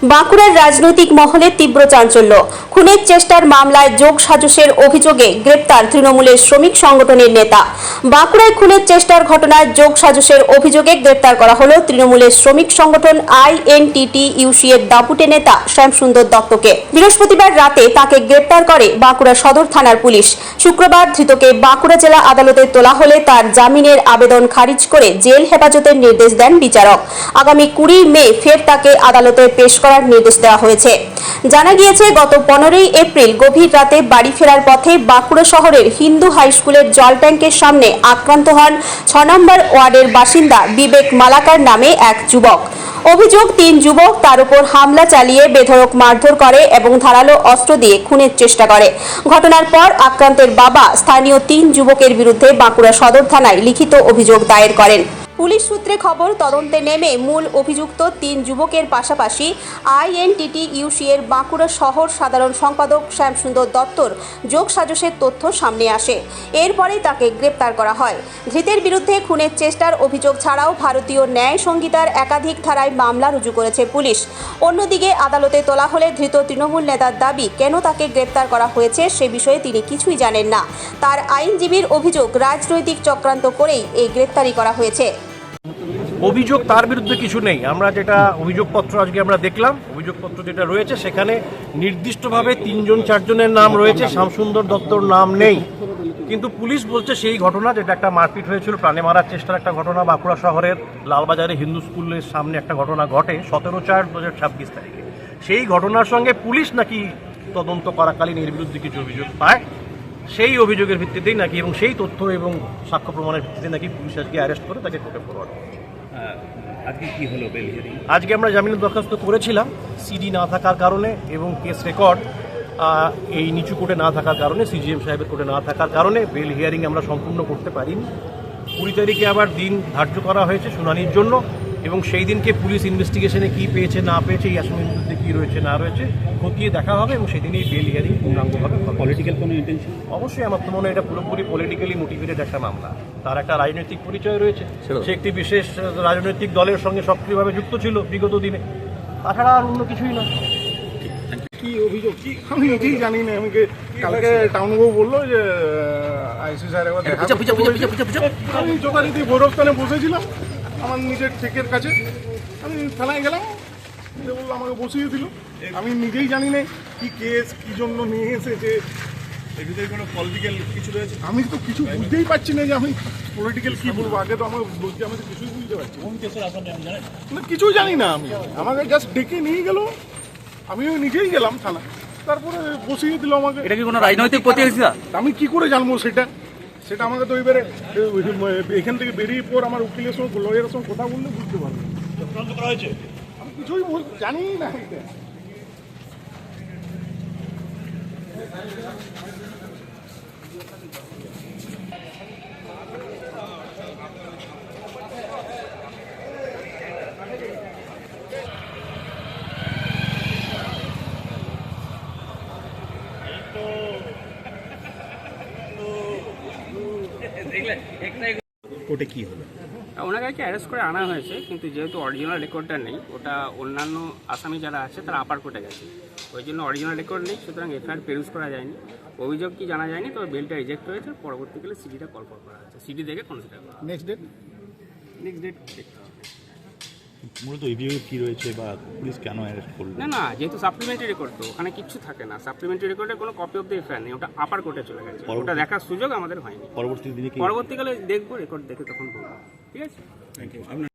বাঁকুড়ার রাজনৈতিক মহলে তীব্র চাঞ্চল্য। খুনের চেষ্টার মামলায় যোগ সাজসের অভিযোগে গ্রেপ্তার তৃণমূলের শ্রমিক সংগঠনের নেতা। বাঁকুড়ায় খুনের চেষ্টার ঘটনায় যোগ সাজসের অভিযোগে গ্রেপ্তার করা হলো তৃণমূলের শ্রমিক সংগঠন INTTUC এর দাপুটে নেতা শ্যামসুন্দর দত্তকে। বৃহস্পতিবার রাতে তাকে গ্রেপ্তার করে বাঁকুড়া সদর থানার পুলিশ। শুক্রবার ধৃতকে বাঁকুড়া জেলা আদালতে তোলা হলে তার জামিনের আবেদন খারিজ করে জেল হেফাজতের নির্দেশ দেন বিচারক। আগামী 20 মে ফের তাকে আদালতে পেশ করার নির্দেশ দেওয়া হয়েছে। জানা গিয়েছে, গত 15 এপ্রিল গভীর রাতে বাড়ি ফেরার পথে বাঁকুড়া শহরের হিন্দু হাই স্কুলের জল ট্যাঙ্কের সামনে আক্রান্ত হন 6 নম্বর ওয়ার্ডের বাসিন্দা বিবেক মালাকার নামে এক যুবক। অভিযোগ, 3 যুবক তার উপর হামলা চালিয়ে বেধড়ক মারধর করে এবং ধারালো অস্ত্র দিয়ে খুনের চেষ্টা করে। ঘটনার পর আক্রান্তের বাবা স্থানীয় 3 যুবকের বিরুদ্ধে বাঁকুড়া সদর থানায় লিখিত অভিযোগ দায়ের করেন। পুলিশ সূত্রে খবর, তদন্তে নেমে মূল অভিযুক্ত 3 যুবকের পাশাপাশি INTTUC এর বাঁকুড়া শহর সাধারণ সম্পাদক শ্যামসুন্দর দত্তর যোগ সাজসের তথ্য সামনে আসে। এরপরেই তাকে গ্রেপ্তার করা হয়। ধৃতের বিরুদ্ধে খুনের চেষ্টার অভিযোগ ছাড়াও ভারতীয় ন্যায় সংহিতার একাধিক ধারায় মামলা রুজু করেছে পুলিশ। অন্যদিকে আদালতে তোলা হলে ধৃত তৃণমূল নেতার দাবি, কেন তাকে গ্রেপ্তার করা হয়েছে সে বিষয়ে তিনি কিছুই জানেন না। তার আইনজীবীর অভিযোগ, রাজনৈতিক চক্রান্ত করেই এই গ্রেপ্তারি করা হয়েছে। অভিযোগ তার বিরুদ্ধে কিছু নেই। আমরা যেটা অভিযোগপত্র আজকে আমরা দেখলাম, অভিযোগপত্র যেটা রয়েছে সেখানে নির্দিষ্টভাবে 3 জন 4 জনের নাম রয়েছে, শ্যামসুন্দর দত্তর নাম নেই। কিন্তু পুলিশ বলছে সেই ঘটনা, যেটা একটা মারপিট হয়েছিল, প্রাণে মারার চেষ্টার একটা ঘটনা বাঁকুড়া শহরের লালবাজারে হিন্দু স্কুলের সামনে একটা ঘটনা ঘটে 17/4/2026 তারিখে। সেই ঘটনার সঙ্গে পুলিশ নাকি তদন্ত করাকালীন এর বিরুদ্ধে কিছু অভিযোগ পায়। সেই অভিযোগের ভিত্তিতেই নাকি এবং সেই তথ্য এবং সাক্ষ্য প্রমাণের ভিত্তিতে নাকি পুলিশ আজকে অ্যারেস্ট করে তাকে কোর্টে ফরওয়ার্ড করে। আজকে কি হলো বেল হিয়ারিং? আজকে আমরা জামিনের দরখাস্ত করেছিলাম, সিডি না থাকার কারণে এবং কেস রেকর্ড এই নিচু কোর্টে না থাকার কারণে, CGM সাহেবের কোর্টে না থাকার কারণে বেল হিয়ারিং আমরা সম্পূর্ণ করতে পারিনি। 20 তারিখে আবার দিন ধার্য করা হয়েছে শুনানির জন্য এবং সেই দিনকে পুলিশ ইনভেস্টিগেশনে কী পেয়েছে না পেয়েছে, এই আসামির বিরুদ্ধে কী রয়েছে না রয়েছে খতিয়ে দেখা হবে এবং সেদিনই বেল হিয়ারিং পূর্ণাঙ্গভাবে হবে। পলিটিক্যাল কোনো ইন্টেনশন? অবশ্যই আমার তো মনে হয় এটা পুরোপুরি পলিটিক্যালি মোটিভেটেড একটা মামলা। তার একটা রাজনৈতিক পরিচয় রয়েছে, সে একটি বিশেষ রাজনৈতিক দলের সঙ্গে সক্রিয়ভাবে যুক্ত ছিল বিগত দিনে, তাছাড়া আর অন্য কিছুই না। কি অভিযোগ কি আমি নিজেই জানি না। আমাকে কালকে টাউনবাবু বললো যে IC স্যার একবার আমি যথারীতি ভৈরবস্থানে বসেছিলাম আমার নিজের চেকের কাছে। আমি থানায় গেলাম, বললো আমাকে বসিয়ে দিল। আমি নিজেই জানি না কি কেস, কি জন্য নিয়ে এসেছে, এর ভিতরে কোনো পলিটিক্যাল কিছু রয়েছে। আমি তো কিছু বুঝতেই পারছি না যে আমি পলিটিক্যাল কি বলবো। আগে তো আমার বলছি, আমি তো কিছুই বুঝতে পারছি না, কিছুই জানি না। আমি আমাকে জাস্ট ডেকে নিয়ে গেল, আমিও নিজেই গেলাম থানা, তারপরে বসিয়ে দিল আমাকে। এটা কি কোনো রাজনৈতিক প্রতিহিংসা? আমি কি করে জানবো সেটা আমাকে তো এবারে এখান থেকে বেরিয়ে পর আমার উকিলের সঙ্গে লয়ারের সঙ্গে কথা বললে বুঝতে পারবো। চক্রান্ত করা হয়েছে, আমি কিছুই জানি না। কোর্টে কি হলো? ওনাকে আর কি অ্যারেস্ট করে আনা হয়েছে, কিন্তু যেহেতু অরিজিনাল রেকর্ডটা নেই, ওটা অন্যান্য আসামি যারা আছে তারা আপার কোর্টে গেছে, ওই জন্য অরিজিনাল রেকর্ড নেই, সুতরাং এফআইআর পেরুজ করা যায়নি। অভিযোগ কি জানা যায়নি, তবে বেলটা রিজেক্ট হয়েছে। পরবর্তীকালে সিডিটা কল করা হয়েছে, সিডি দেখে কনসিডার করা। নেক্সট ডেট দেখতে হবে। মূলত অভিযোগ কি রয়েছে বা পুলিশ কেন অ্যারেস্ট করলো? না, যেহেতু সাপ্লিমেন্টারি রেকর্ড, তো ওখানে কিচ্ছু থাকে না। সাপ্লিমেন্টারি রেকর্ডের কোনো কপি অফ দ্য এফআইআর নেই, ওটা আপার কোর্টে চলে গেছে, ওটা দেখার সুযোগ আমাদের হয়নি। পরবর্তী দিনে কি? পরবর্তীকালে দেখবো, রেকর্ড দেখে তখন বলবো। ঠিক আছে, থ্যাংক ইউ।